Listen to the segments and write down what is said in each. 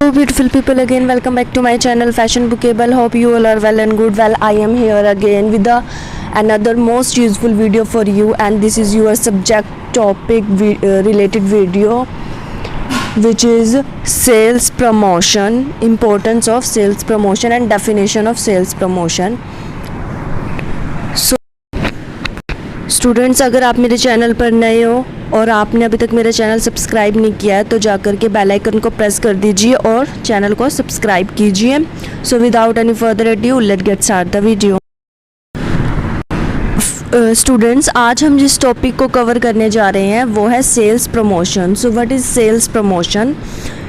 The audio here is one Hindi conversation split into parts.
Hello beautiful people, again welcome back to my channel Fashion Bookable. Hope you all are well and good. Well, I am here again with another most useful video for you, and this is your subject topic related video, which is sales promotion, importance of sales promotion and definition of sales promotion. So students, अगर आप मेरे चैनल पर नए हो और आपने अभी तक मेरा चैनल सब्सक्राइब नहीं किया है तो जाकर के बेल आइकन को प्रेस कर दीजिए और चैनल को सब्सक्राइब कीजिए. So without any further adieu let's get start the video. Students, आज हम जिस टॉपिक को कवर करने जा रहे हैं वो है sales promotion. So what is sales promotion?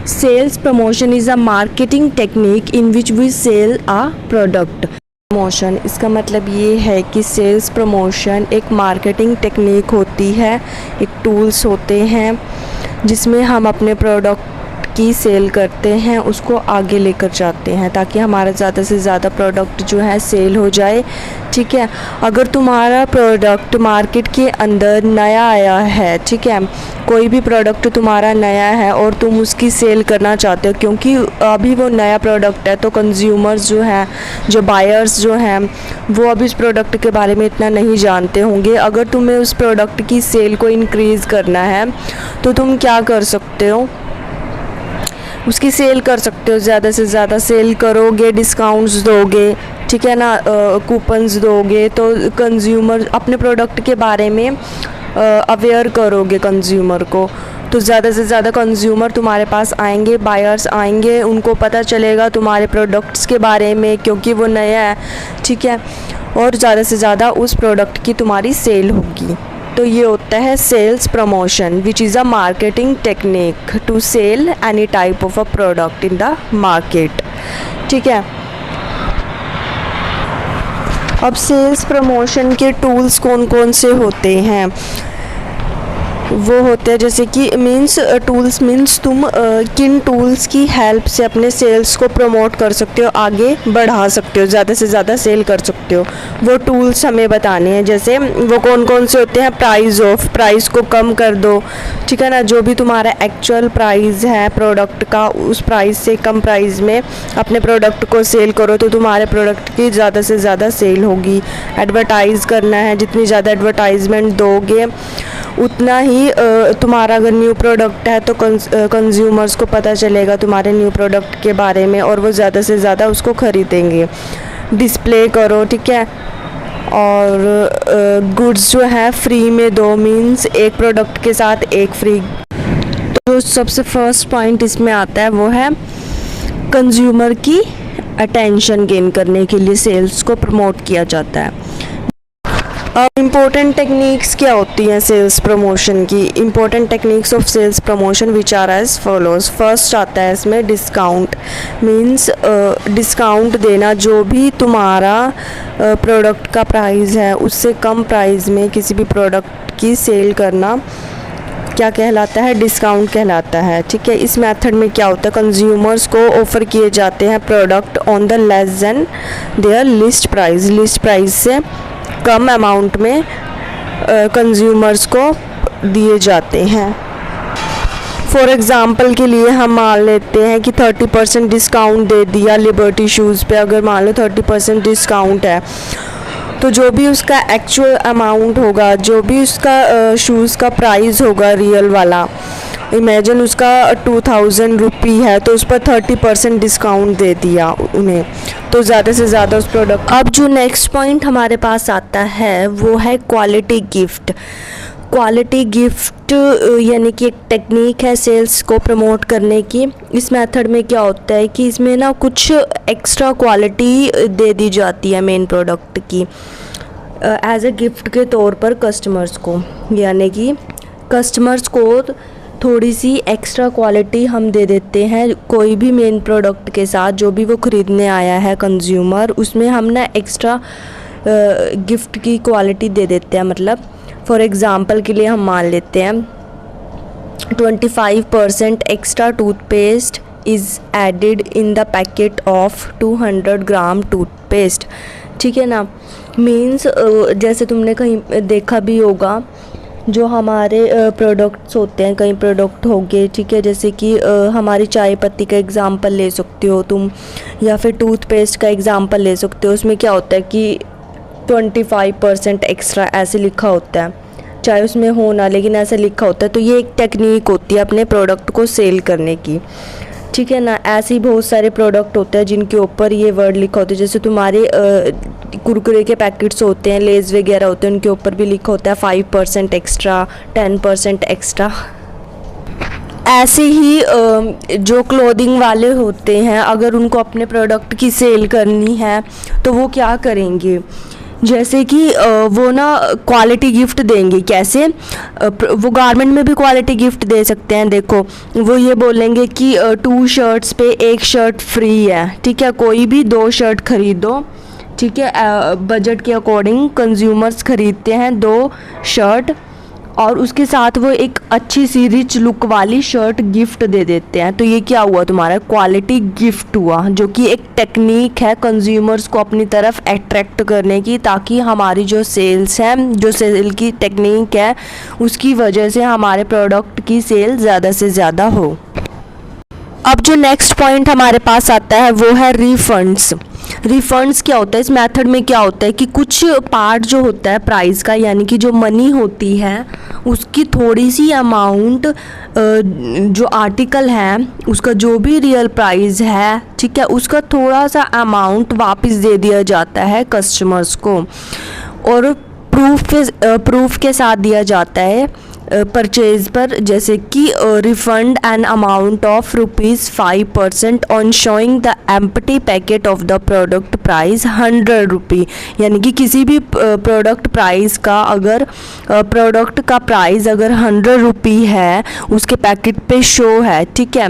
Sales promotion is a marketing technique in which we sell a product. Promotion, इसका मतलब ये है कि सेल्स प्रमोशन एक मार्केटिंग टेक्निक होती है, एक टूल्स होते हैं जिसमें हम अपने प्रोडक्ट की सेल करते हैं, उसको आगे लेकर जाते हैं ताकि हमारा ज़्यादा से ज़्यादा प्रोडक्ट जो है सेल हो जाए. ठीक है, अगर तुम्हारा प्रोडक्ट मार्केट के अंदर नया आया है, ठीक है, कोई भी प्रोडक्ट तुम्हारा नया है और तुम उसकी सेल करना चाहते हो क्योंकि अभी वो नया प्रोडक्ट है, तो कंज्यूमर्स जो हैं, जो बायर्स जो हैं, वो अभी उस प्रोडक्ट के बारे में इतना नहीं जानते होंगे. अगर तुम्हें उस प्रोडक्ट की सेल को इंक्रीज़ करना है तो तुम क्या कर सकते हो? उसकी सेल कर सकते हो, ज़्यादा से ज़्यादा सेल करोगे, डिस्काउंट्स दोगे, ठीक है ना, कूपन्स दोगे, तो कंज्यूमर अपने प्रोडक्ट के बारे में अवेयर करोगे कंज्यूमर को, तो ज़्यादा से ज़्यादा कंज्यूमर तुम्हारे पास आएंगे, बायर्स आएंगे, उनको पता चलेगा तुम्हारे प्रोडक्ट्स के बारे में क्योंकि वो नया है, ठीक है, और ज़्यादा से ज़्यादा उस प्रोडक्ट की तुम्हारी सेल होगी. तो ये होता है sales promotion, which is a marketing technique to sell any type of a product in the market. ठीक है, अब सेल्स प्रमोशन के टूल्स कौन कौन से होते हैं? वो होते हैं जैसे कि टूल्स मीन्स तुम किन टूल्स की हेल्प से अपने सेल्स को प्रमोट कर सकते हो, आगे बढ़ा सकते हो, ज़्यादा से ज़्यादा सेल कर सकते हो. वो टूल्स हमें बताने हैं. जैसे वो कौन कौन से होते हैं? प्राइस को कम कर दो, ठीक है ना, जो भी तुम्हारा एक्चुअल प्राइस है प्रोडक्ट का, उस प्राइस से कम प्राइस में अपने प्रोडक्ट को सेल करो तो तुम्हारे प्रोडक्ट की ज़्यादा से ज़्यादा सेल होगी. एडवर्टाइज़ करना है, जितनी ज़्यादा एडवर्टाइजमेंट दोगे उतना ही तुम्हारा अगर न्यू प्रोडक्ट है तो कंज्यूमर्स को पता चलेगा तुम्हारे न्यू प्रोडक्ट के बारे में और वो ज़्यादा से ज़्यादा उसको ख़रीदेंगे. डिस्प्ले करो, ठीक है, और गुड्स जो है फ्री में दो, मीन्स एक प्रोडक्ट के साथ एक फ्री. तो सबसे फर्स्ट पॉइंट इसमें आता है वो है कंज्यूमर की अटेंशन गेन करने के लिए सेल्स को प्रमोट किया जाता है. इम्पोर्टेंट टेक्निक्स क्या होती हैं सेल्स प्रमोशन की? Important techniques of sales promotion which are as follows. First आता है इसमें डिस्काउंट, मीन्स डिस्काउंट देना. जो भी तुम्हारा प्रोडक्ट का प्राइस है उससे कम प्राइस में किसी भी प्रोडक्ट की सेल करना क्या कहलाता है? डिस्काउंट कहलाता है. ठीक है, इस मेथड में क्या होता है? कंज्यूमर्स को ऑफ़र किए जाते हैं product on the less than their list price से कम अमाउंट में कंज्यूमर्स को दिए जाते हैं. फॉर एग्ज़ाम्पल के लिए हम मान लेते हैं कि 30% डिस्काउंट दे दिया लिबर्टी शूज़ पे. अगर मान लो 30% डिस्काउंट है तो जो भी उसका एक्चुअल अमाउंट होगा, जो भी उसका शूज़ का प्राइस होगा रियल वाला, इमेजिन उसका 2000 रुपी है तो उस पर 30% डिस्काउंट दे दिया उन्हें, तो ज़्यादा से ज़्यादा उस प्रोडक्ट. अब जो नेक्स्ट पॉइंट हमारे पास आता है वो है क्वालिटी गिफ्ट. क्वालिटी गिफ्ट यानी कि एक टेक्निक है सेल्स को प्रमोट करने की. इस मेथड में क्या होता है कि इसमें ना कुछ एक्स्ट्रा क्वालिटी दे दी जाती है मेन प्रोडक्ट की एज ए गिफ्ट के तौर पर कस्टमर्स को, यानी कि कस्टमर्स को थोड़ी सी एक्स्ट्रा क्वालिटी हम दे देते हैं कोई भी मेन प्रोडक्ट के साथ. जो भी वो ख़रीदने आया है कंज्यूमर, उसमें हम ना एक्स्ट्रा गिफ्ट की क्वालिटी दे देते हैं. मतलब फॉर एग्ज़ाम्पल के लिए हम मान लेते हैं 25% extra toothpaste is added in the packet of 200 gram toothpaste. ठीक है ना, मीन्स जैसे तुमने कहीं देखा भी होगा जो हमारे प्रोडक्ट्स होते हैं, कई प्रोडक्ट हो गए, ठीक है, जैसे कि हमारी चाय पत्ती का एग्ज़ाम्पल ले सकते हो तुम, या फिर टूथपेस्ट का एग्ज़ाम्पल ले सकते हो। उसमें क्या होता है कि 25% एक्स्ट्रा ऐसे लिखा होता है, चाहे उसमें हो ना, लेकिन ऐसा लिखा होता है। तो ये एक टेक्निक होती है अपने प्रोडक्ट को सेल करने की, ठीक है ना। ऐसे ही बहुत सारे प्रोडक्ट होते हैं जिनके ऊपर ये वर्ड लिखा होता है, जैसे तुम्हारे कुरकुरे के पैकेट्स होते हैं, लेज़ वगैरह होते हैं, उनके ऊपर भी लिखा होता है 5% एक्स्ट्रा, 10% एक्स्ट्रा। ऐसे ही जो क्लोथिंग वाले होते हैं, अगर उनको अपने प्रोडक्ट की सेल करनी है तो वो क्या करेंगे, जैसे कि वो ना क्वालिटी गिफ्ट देंगे। कैसे? वो गारमेंट में भी क्वालिटी गिफ्ट दे सकते हैं। देखो, वो ये बोलेंगे कि 2 शर्ट्स पे 1 शर्ट फ्री है, ठीक है, कोई भी 2 शर्ट खरीदो, ठीक है। बजट के अकॉर्डिंग कंज्यूमर्स खरीदते हैं 2 शर्ट, और उसके साथ वो एक अच्छी सी रिच लुक वाली शर्ट गिफ्ट दे देते हैं। तो ये क्या हुआ, तुम्हारा क्वालिटी गिफ्ट हुआ, जो कि एक टेक्निक है कंज्यूमर्स को अपनी तरफ अट्रैक्ट करने की, ताकि हमारी जो सेल्स है, जो सेल की टेक्निक है, उसकी वजह से हमारे प्रोडक्ट की सेल ज़्यादा से ज़्यादा हो। अब जो नेक्स्ट पॉइंट हमारे पास आता है वो है रिफंड्स। रिफंड्स क्या होता है, इस मेथड में क्या होता है कि कुछ पार्ट जो होता है प्राइस का, यानी कि जो मनी होती है, उसकी थोड़ी सी अमाउंट जो आर्टिकल है उसका जो भी रियल प्राइस है, ठीक है, उसका थोड़ा सा अमाउंट वापस दे दिया जाता है कस्टमर्स को, और प्रूफ के साथ दिया जाता है परचेज पर, जैसे कि refund an amount of ₹5% on showing the empty packet of the product price ₹100। यानी कि किसी भी प्रोडक्ट प्राइस का, अगर प्रोडक्ट का प्राइस अगर ₹100 है, उसके पैकेट पे शो है, ठीक है,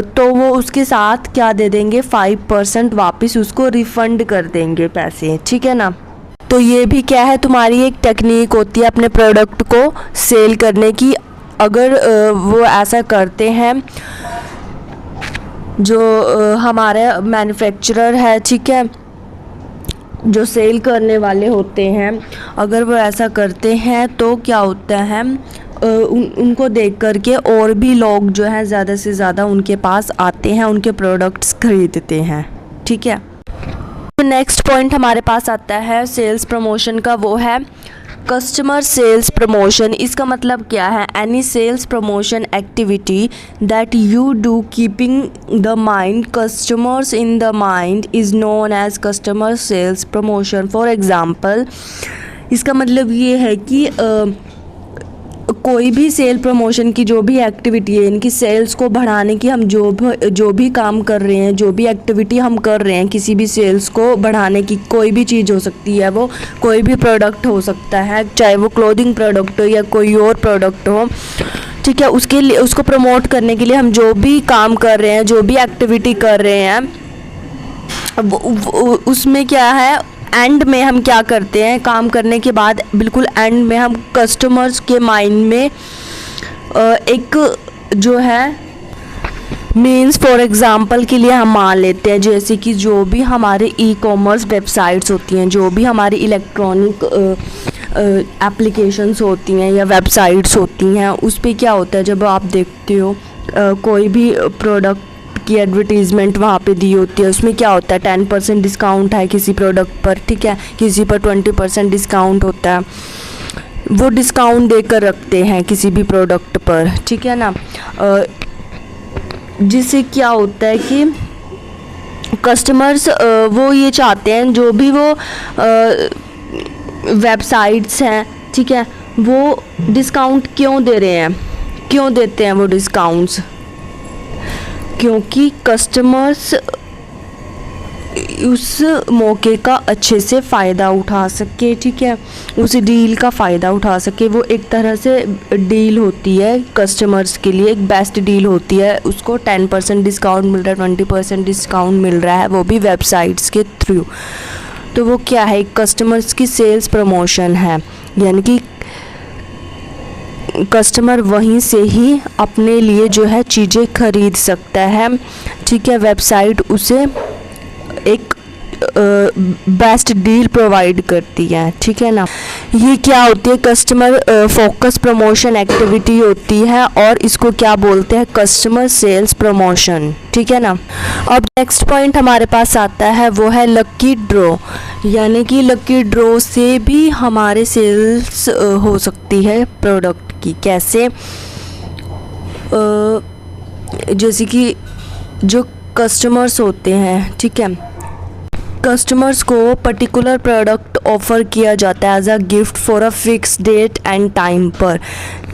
तो वो उसके साथ क्या दे देंगे, 5% वापस उसको रिफ़ंड कर देंगे पैसे, ठीक है ना। तो ये भी क्या है, तुम्हारी एक टेक्निक होती है अपने प्रोडक्ट को सेल करने की। अगर वो ऐसा करते हैं, जो हमारे मैन्युफैक्चरर है, ठीक है, जो सेल करने वाले होते हैं, अगर वो ऐसा करते हैं तो क्या होता है, उनको देख करके और भी लोग जो है ज़्यादा से ज़्यादा उनके पास आते हैं, उनके प्रोडक्ट्स खरीदते हैं, ठीक है। नेक्स्ट पॉइंट हमारे पास आता है सेल्स प्रमोशन का, वो है कस्टमर सेल्स प्रमोशन। इसका मतलब क्या है, any sales promotion activity that you do keeping the mind customers in the mind is known as customer sales promotion. For example, इसका मतलब ये है कि कोई भी सेल प्रमोशन की जो भी एक्टिविटी है, इनकी सेल्स को बढ़ाने की हम जो भी काम कर रहे हैं, जो भी एक्टिविटी हम कर रहे हैं, किसी भी सेल्स को बढ़ाने की, कोई भी चीज़ हो सकती है, वो कोई भी प्रोडक्ट हो सकता है, चाहे वो क्लोथिंग प्रोडक्ट हो या कोई और प्रोडक्ट हो, ठीक है। उसके लिए, उसको प्रमोट करने के लिए हम जो भी काम कर रहे हैं, जो भी एक्टिविटी कर रहे हैं, उसमें क्या है, एंड में हम क्या करते हैं, काम करने के बाद बिल्कुल एंड में हम कस्टमर्स के माइंड में एक जो है, मीन्स फॉर एग्ज़ाम्पल के लिए हम मान लेते हैं, जैसे कि जो भी हमारे ई कॉमर्स वेबसाइट्स होती हैं, जो भी हमारी इलेक्ट्रॉनिक एप्लीकेशंस होती हैं या वेबसाइट्स होती हैं, उस पर क्या होता है, जब आप देखते हो कोई भी प्रोडक्ट की एडवर्टीज़मेंट वहाँ पे दी होती है, उसमें क्या होता है, 10% डिस्काउंट है किसी प्रोडक्ट पर, ठीक है, किसी पर 20% डिस्काउंट होता है, वो डिस्काउंट देकर रखते हैं किसी भी प्रोडक्ट पर, ठीक है ना। जिससे क्या होता है कि कस्टमर्स वो ये चाहते हैं, जो भी वो वेबसाइट्स हैं, ठीक है, वो डिस्काउंट क्यों दे रहे हैं, क्यों देते हैं वो डिस्काउंट्स, क्योंकि कस्टमर्स उस मौके का अच्छे से फ़ायदा उठा सके, ठीक है, उस डील का फ़ायदा उठा सके। वो एक तरह से डील होती है कस्टमर्स के लिए, एक बेस्ट डील होती है, उसको 10% डिस्काउंट मिल रहा है, 20% डिस्काउंट मिल रहा है, वो भी वेबसाइट्स के थ्रू। तो वो क्या है, कस्टमर्स की सेल्स प्रमोशन है, यानी कि कस्टमर वहीं से ही अपने लिए जो है चीज़ें खरीद सकता है, ठीक है। वेबसाइट उसे एक बेस्ट डील प्रोवाइड करती है, ठीक है ना। ये क्या होती है, कस्टमर फोकस प्रमोशन एक्टिविटी होती है और इसको क्या बोलते हैं, कस्टमर सेल्स प्रमोशन, ठीक है ना। अब नेक्स्ट पॉइंट हमारे पास आता है वो है लकी ड्रॉ, यानी कि लकी ड्रॉ से भी हमारे सेल्स हो सकती है प्रोडक्ट की। कैसे, जैसे कि जो कस्टमर्स होते हैं, ठीक है, कस्टमर्स को पर्टिकुलर प्रोडक्ट ऑफ़र किया जाता है as a gift for a fix date and time पर।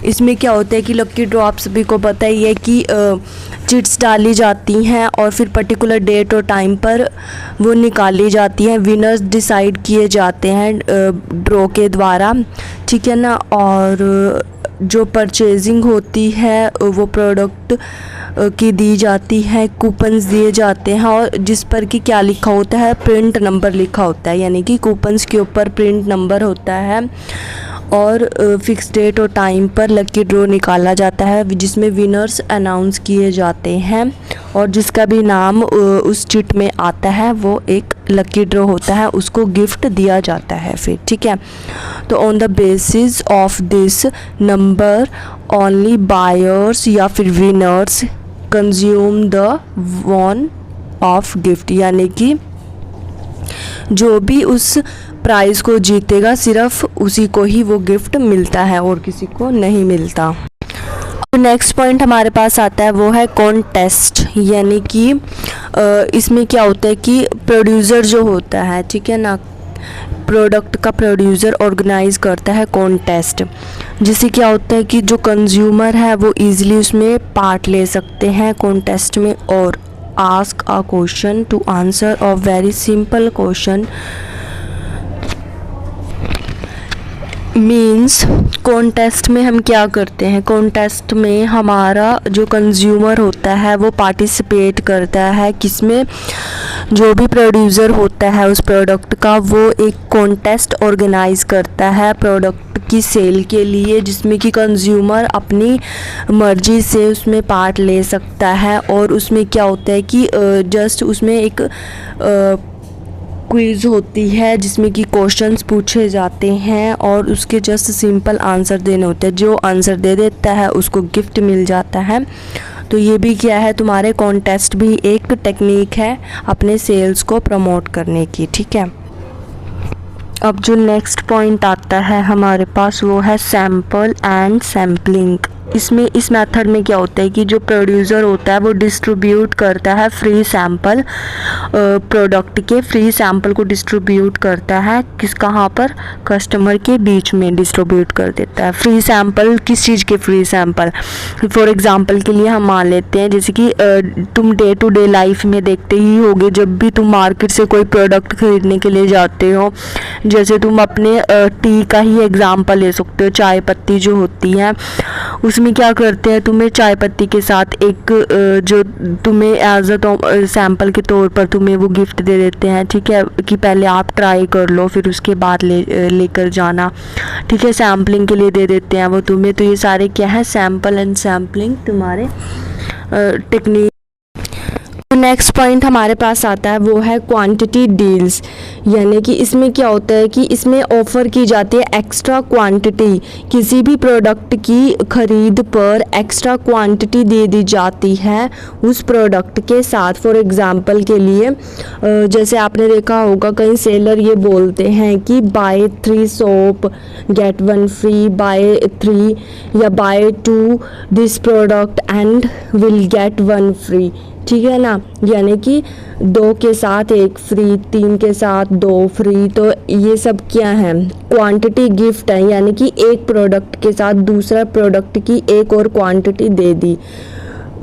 इसमें क्या होता है कि लकी ड्रॉ आप सभी को पता ही है कि चिट्स डाली जाती हैं और फिर पर्टिकुलर डेट और टाइम पर वो निकाली जाती हैं, विनर्स डिसाइड किए जाते हैं ड्रॉ के द्वारा, ठीक है ना। और जो परचेजिंग होती है वो प्रोडक्ट की दी जाती है, कूपन्स दिए जाते हैं और जिस पर कि क्या लिखा होता है, प्रिंट नंबर लिखा होता है, यानी कि कूपन्स के ऊपर प्रिंट नंबर होता है और फिक्स डेट और टाइम पर लकी ड्रॉ निकाला जाता है जिसमें विनर्स अनाउंस किए जाते हैं और जिसका भी नाम उस चिट में आता है वो एक लकी ड्रॉ होता है, उसको गिफ्ट दिया जाता है फिर, ठीक है। तो on the basis of this number only buyers या फिर winners consume the one of gift, यानी कि जो भी उस प्राइज़ को जीतेगा सिर्फ उसी को ही वो गिफ्ट मिलता है और किसी को नहीं मिलता। नेक्स्ट पॉइंट हमारे पास आता है वो है कॉन्टेस्ट, यानी कि इसमें क्या होता है कि प्रोड्यूसर जो होता है, ठीक है ना, प्रोडक्ट का प्रोड्यूसर ऑर्गेनाइज करता है कॉन्टेस्ट, जिससे क्या होता है कि जो कंज्यूमर है वो इजीली उसमें पार्ट ले सकते हैं कॉन्टेस्ट में और ask a question to answer a very simple question. Means contest में हम क्या करते हैं, कॉन्टेस्ट में हमारा जो कंज्यूमर होता है वो पार्टिसिपेट करता है, किसमें, जो भी प्रोड्यूसर होता है उस प्रोडक्ट का वो एक कॉन्टेस्ट ऑर्गेनाइज करता है प्रोडक्ट की सेल के लिए, जिसमें कि कंज्यूमर अपनी मर्जी से उसमें पार्ट ले सकता है। और उसमें क्या होता है कि जस्ट उसमें एक क्विज़ होती है जिसमें कि क्वेश्चंस पूछे जाते हैं और उसके जस्ट सिंपल आंसर देने होते हैं, जो आंसर दे देता है उसको गिफ्ट मिल जाता है। तो ये भी क्या है, तुम्हारे कॉन्टेस्ट भी एक टेक्निक है अपने सेल्स को प्रमोट करने की, ठीक है। अब जो नेक्स्ट पॉइंट आता है हमारे पास वो है सैम्पल एंड सैम्पलिंग। इसमें इस मेथड में क्या होता है कि जो प्रोड्यूसर होता है वो डिस्ट्रीब्यूट करता है फ्री सैंपल, प्रोडक्ट के फ्री सैंपल को डिस्ट्रीब्यूट करता है कहाँ पर, कस्टमर के बीच में डिस्ट्रीब्यूट कर देता है। फ्री सैंपल किस चीज़ के फ्री सैंपल, फॉर एग्जांपल के लिए हम मान लेते हैं जैसे कि तुम डे टू डे लाइफ में देखते ही होगे, जब भी तुम मार्केट से कोई प्रोडक्ट खरीदने के लिए जाते हो, जैसे तुम अपने टी का ही एग्जांपल ले सकते हो, चाय पत्ती जो होती है उसमें क्या करते हैं, तुम्हें चाय पत्ती के साथ एक जो तुम्हें एज अ सैंपल के तौर पर तुम्हें वो गिफ्ट दे देते हैं, ठीक है, कि पहले आप ट्राई कर लो फिर उसके बाद लेकर जाना, ठीक है, सैम्पलिंग के लिए दे देते हैं वो तुम्हें। तो ये सारे क्या है, सैंपल एंड सैम्पलिंग तुम्हारे टेक्निक। नेक्स्ट पॉइंट हमारे पास आता है वो है क्वांटिटी डील्स, यानी कि इसमें क्या होता है कि इसमें ऑफ़र की जाती है एक्स्ट्रा क्वांटिटी, किसी भी प्रोडक्ट की खरीद पर एक्स्ट्रा क्वांटिटी दे दी जाती है उस प्रोडक्ट के साथ। फॉर एग्जांपल के लिए जैसे आपने देखा होगा कई सेलर ये बोलते हैं कि buy 3 soap get 1 free, buy 3 या buy 2 this product and will get 1 free, ठीक है ना, यानी कि 2 के साथ 1 फ्री, 3 के साथ 2 फ्री। तो ये सब क्या है, क्वांटिटी गिफ्ट है, यानी कि एक प्रोडक्ट के साथ दूसरा प्रोडक्ट की एक और क्वांटिटी दे दी,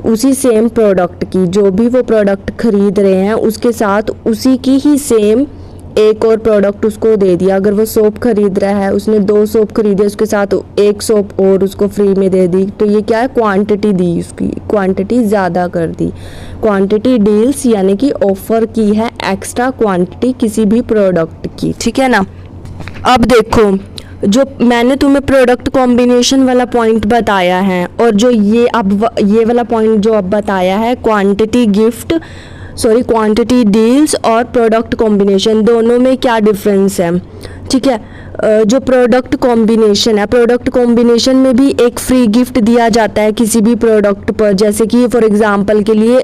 उसी सेम प्रोडक्ट की, जो भी वो प्रोडक्ट खरीद रहे हैं उसके साथ उसी की ही सेम एक और प्रोडक्ट उसको दे दिया। अगर वो सोप खरीद रहा है, उसने 2 सोप खरीदे, उसके साथ 1 सोप और उसको फ्री में दे दी, तो ये क्या है, क्वांटिटी दी, उसकी क्वांटिटी ज़्यादा कर दी। क्वांटिटी डील्स यानी कि ऑफ़र की है एक्स्ट्रा क्वांटिटी किसी भी प्रोडक्ट की, ठीक है ना। अब देखो, जो मैंने तुम्हें प्रोडक्ट कॉम्बिनेशन वाला पॉइंट बताया है और जो ये वाला पॉइंट जो अब बताया है क्वांटिटी गिफ्ट क्वांटिटी डील्स और प्रोडक्ट कॉम्बिनेशन, दोनों में क्या डिफरेंस है। ठीक है, जो प्रोडक्ट कॉम्बिनेशन है, प्रोडक्ट कॉम्बिनेशन में भी एक फ्री गिफ्ट दिया जाता है किसी भी प्रोडक्ट पर, जैसे कि फॉर एग्जांपल के लिए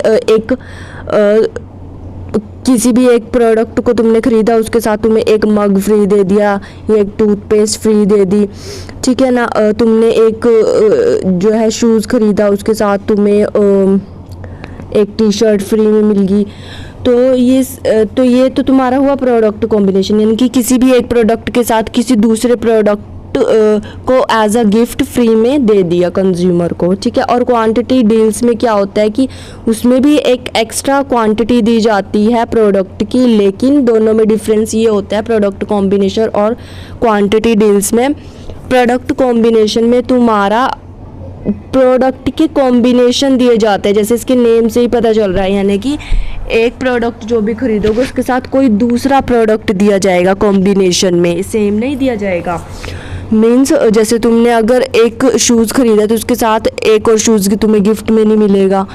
किसी भी एक प्रोडक्ट को तुमने खरीदा, उसके साथ तुम्हें एक मग फ्री दे दिया या एक टूथपेस्ट फ्री दे दी। ठीक है ना, तुमने एक जो है शूज़ खरीदा, उसके साथ तुम्हें एक टी शर्ट फ्री में मिल गई। तो ये तो तुम्हारा हुआ प्रोडक्ट कॉम्बिनेशन, यानी कि किसी भी एक प्रोडक्ट के साथ किसी दूसरे प्रोडक्ट को एज अ गिफ्ट फ्री में दे दिया कंज्यूमर को। ठीक है, और क्वांटिटी डील्स में क्या होता है कि उसमें भी एक एक्स्ट्रा क्वांटिटी दी जाती है प्रोडक्ट की, लेकिन दोनों में डिफरेंस ये होता है प्रोडक्ट कॉम्बिनेशन और क्वांटिटी डील्स में। प्रोडक्ट कॉम्बिनेशन में तुम्हारा प्रोडक्ट के कॉम्बिनेशन दिए जाते हैं, जैसे इसके नेम से ही पता चल रहा है, यानी कि एक प्रोडक्ट जो भी खरीदोगे उसके साथ कोई दूसरा प्रोडक्ट दिया जाएगा कॉम्बिनेशन में, सेम नहीं दिया जाएगा। मीन्स जैसे तुमने अगर एक शूज़ खरीदा तो उसके साथ एक और शूज़ की तुम्हें गिफ्ट में नहीं मिलेगा,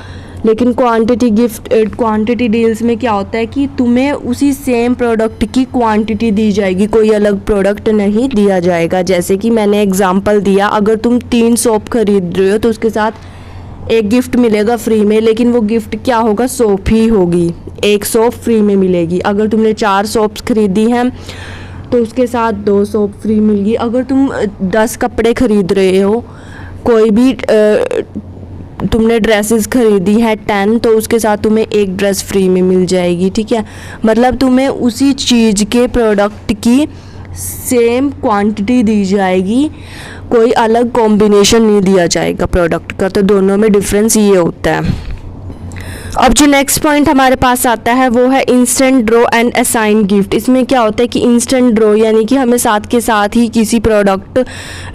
लेकिन क्वांटिटी डील्स में क्या होता है कि तुम्हें उसी सेम प्रोडक्ट की क्वांटिटी दी जाएगी, कोई अलग प्रोडक्ट नहीं दिया जाएगा। जैसे कि मैंने एग्जांपल दिया, अगर तुम 3 सोप खरीद रहे हो तो उसके साथ एक गिफ्ट मिलेगा फ्री में, लेकिन वो गिफ्ट क्या होगा, सोप ही होगी, एक सोप फ्री में मिलेगी। अगर तुमने 4 सोप्स खरीदी हैं तो उसके साथ 2 सोप फ्री मिलेगी। अगर तुम 10 कपड़े खरीद रहे हो, कोई भी तुमने ड्रेसेस खरीदी है 10, तो उसके साथ तुम्हें एक ड्रेस फ्री में मिल जाएगी। ठीक है, मतलब तुम्हें उसी चीज़ के प्रोडक्ट की सेम क्वांटिटी दी जाएगी, कोई अलग कॉम्बिनेशन नहीं दिया जाएगा प्रोडक्ट का। तो दोनों में डिफरेंस ये होता है। अब जो नेक्स्ट पॉइंट हमारे पास आता है वो है instant draw and assign gift. इसमें क्या होता है कि इंस्टेंट ड्रॉ यानी कि हमें साथ के साथ ही किसी प्रोडक्ट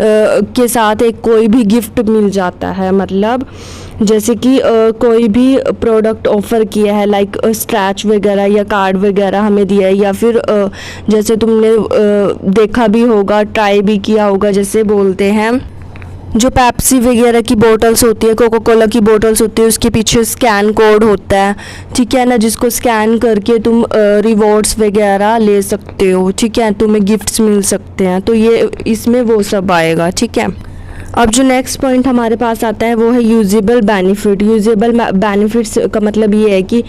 के साथ एक कोई भी गिफ्ट मिल जाता है। मतलब जैसे कि कोई भी प्रोडक्ट ऑफ़र किया है, लाइक स्क्रैच वगैरह या कार्ड वगैरह हमें दिया है, या फिर जैसे तुमने देखा भी होगा, ट्राई भी किया होगा, जैसे बोलते हैं जो पेप्सी वगैरह की बोतल्स होती है, कोका कोला की बोतल्स होती है, उसके पीछे स्कैन कोड होता है। ठीक है ना, जिसको स्कैन करके तुम रिवॉर्ड्स वगैरह ले सकते हो। ठीक है, तुम्हें गिफ्ट्स मिल सकते हैं, तो ये इसमें वो सब आएगा। ठीक है, अब जो नेक्स्ट पॉइंट हमारे पास आता है वो है यूजेबल बेनिफिट। यूजेबल बेनिफिट्स का मतलब ये है कि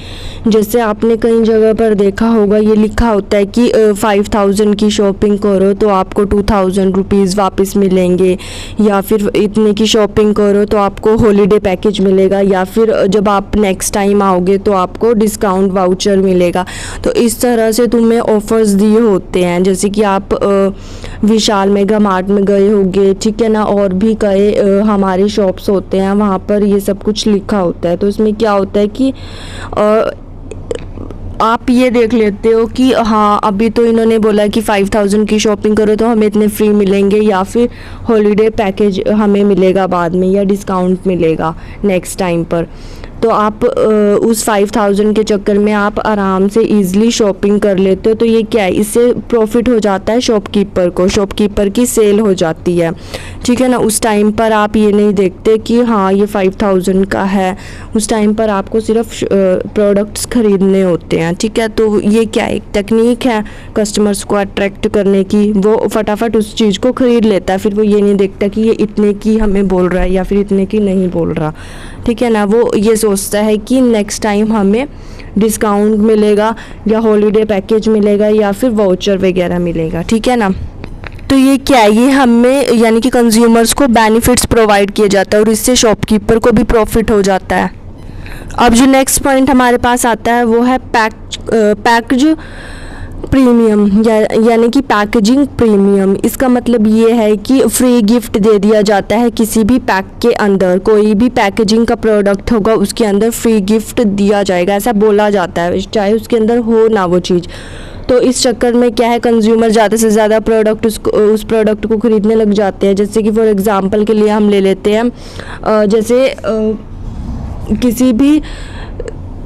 जैसे आपने कई जगह पर देखा होगा, ये लिखा होता है कि 5000 की शॉपिंग करो तो आपको 2000 रुपीज़ वापस मिलेंगे, या फिर इतने की शॉपिंग करो तो आपको हॉलीडे पैकेज मिलेगा, या फिर जब आप नेक्स्ट टाइम आओगे तो आपको डिस्काउंट वाउचर मिलेगा। तो इस तरह से तुम्हें ऑफर्स दिए होते हैं, जैसे कि आप विशाल मेगा मार्ट में गए होगे, ठीक है ना, और भी कई हमारे शॉप्स होते हैं, वहाँ पर ये सब कुछ लिखा होता है। तो इसमें क्या होता है कि आप ये देख लेते हो कि हाँ, अभी तो इन्होंने बोला कि 5000 की शॉपिंग करो तो हमें इतने फ्री मिलेंगे, या फिर हॉलीडे पैकेज हमें मिलेगा बाद में, या डिस्काउंट मिलेगा नेक्स्ट टाइम पर। तो आप उस 5000 के चक्कर में आप आराम से ईज़िली शॉपिंग कर लेते हो। तो ये क्या है, इससे प्रॉफिट हो जाता है शॉपकीपर को, शॉपकीपर की सेल हो जाती है। ठीक है ना, उस टाइम पर आप ये नहीं देखते कि हाँ ये 5000 का है, उस टाइम पर आपको सिर्फ प्रोडक्ट्स खरीदने होते हैं। ठीक है, तो ये क्या एक टेक्निक है कस्टमर्स को अट्रैक्ट करने की, वो फटाफट उस चीज़ को ख़रीद लेता है, फिर वो ये नहीं देखता कि ये इतने की हमें बोल रहा है या फिर इतने की नहीं बोल रहा। ठीक है ना, वो ये सोचता है कि नेक्स्ट टाइम हमें डिस्काउंट मिलेगा, या हॉलीडे पैकेज मिलेगा, या फिर वाउचर वगैरह मिलेगा। ठीक है ना, तो ये क्या है, ये हमें यानी कि कंज्यूमर्स को बेनिफिट्स प्रोवाइड किया जाता है, और इससे शॉपकीपर को भी प्रॉफिट हो जाता है। अब जो नेक्स्ट पॉइंट हमारे पास आता है वो है पैकेज प्रीमियम, यानी कि पैकेजिंग प्रीमियम। इसका मतलब ये है कि फ्री गिफ्ट दे दिया जाता है किसी भी पैक के अंदर, कोई भी पैकेजिंग का प्रोडक्ट होगा उसके अंदर फ्री गिफ्ट दिया जाएगा, ऐसा बोला जाता है, चाहे उसके अंदर हो ना वो चीज़। तो इस चक्कर में क्या है, कंज्यूमर ज़्यादा से ज़्यादा उस प्रोडक्ट को ख़रीदने लग जाते हैं। जैसे कि फॉर एग्ज़ाम्पल के लिए हम ले लेते हैं, जैसे किसी भी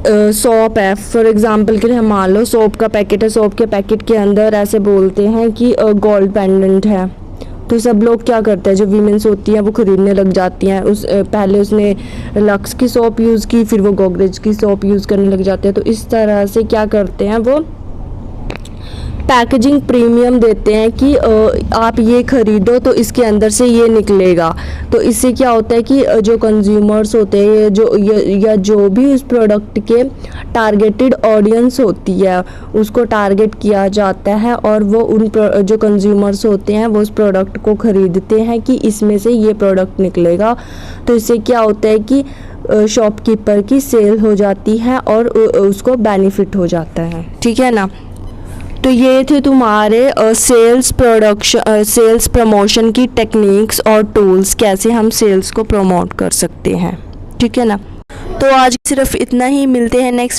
सोप है, फॉर एग्ज़ाम्पल के लिए हम मान लो सोप का पैकेट है, सोप के पैकेट के अंदर ऐसे बोलते हैं कि गोल्ड पेंडेंट है, तो सब लोग क्या करते हैं, जो वीमेंस होती हैं वो ख़रीदने लग जाती हैं। पहले उसने लक्स की सोप यूज़ की, फिर वो गोदरेज की सोप यूज़ करने लग जाते हैं। तो इस तरह से क्या करते हैं, वो पैकेजिंग प्रीमियम देते हैं कि आप ये ख़रीदो तो इसके अंदर से ये निकलेगा। तो इससे क्या होता है कि जो कंज्यूमर्स होते हैं, या जो भी उस प्रोडक्ट के टारगेटेड ऑडियंस होती है, उसको टारगेट किया जाता है और वो जो कंज्यूमर्स होते हैं वो उस प्रोडक्ट को ख़रीदते हैं कि इसमें से ये प्रोडक्ट निकलेगा। तो इससे क्या होता है कि शॉपकीपर की सेल हो जाती है और उसको बेनिफिट हो जाता है। ठीक है ना। तो ये थे तुम्हारे सेल्स प्रमोशन की टेक्निक्स और टूल्स, कैसे हम सेल्स को प्रमोट कर सकते हैं। ठीक है ना। तो आज सिर्फ इतना ही, मिलते हैं नेक्स्ट